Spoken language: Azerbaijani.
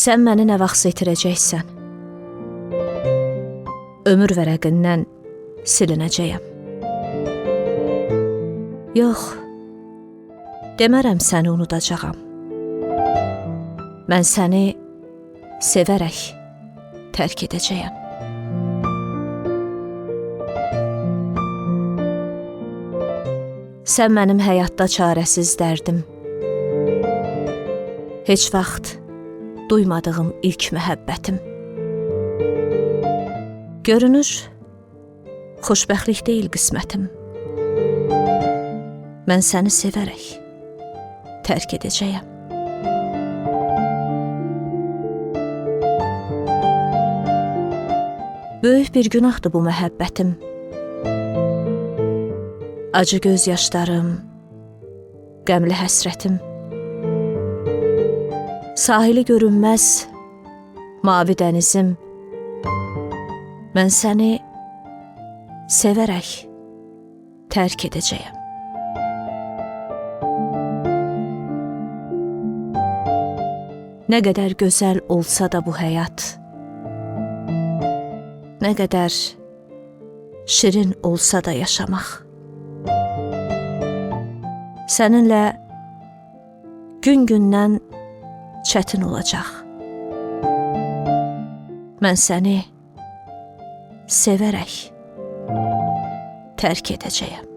Sən məni nə vaxtsa itirəcəksən. Ömür vərəqindən silinəcəyəm. Yox, demərəm səni unudacağam. Mən səni sevərək tərk edəcəyəm. Sən mənim həyatda çarəsiz dərdim. Heç vaxt duymadığım ilk məhəbbətim. Görünür, xoşbəxtlik deyil qismətim. Mən səni sevərək tərk edəcəyəm. Böyük bir günahdır bu məhəbbətim. Acı göz yaşlarım, qəmli həsrətim. Sahili görünməz, mavi dənizim. Mən səni sevərək tərk edəcəyəm. Nə qədər gözəl olsa da bu həyat, nə qədər şirin olsa da yaşamaq, səninlə gün-gündən çətin olacaq. Mən səni sevərək tərk edəcəyəm.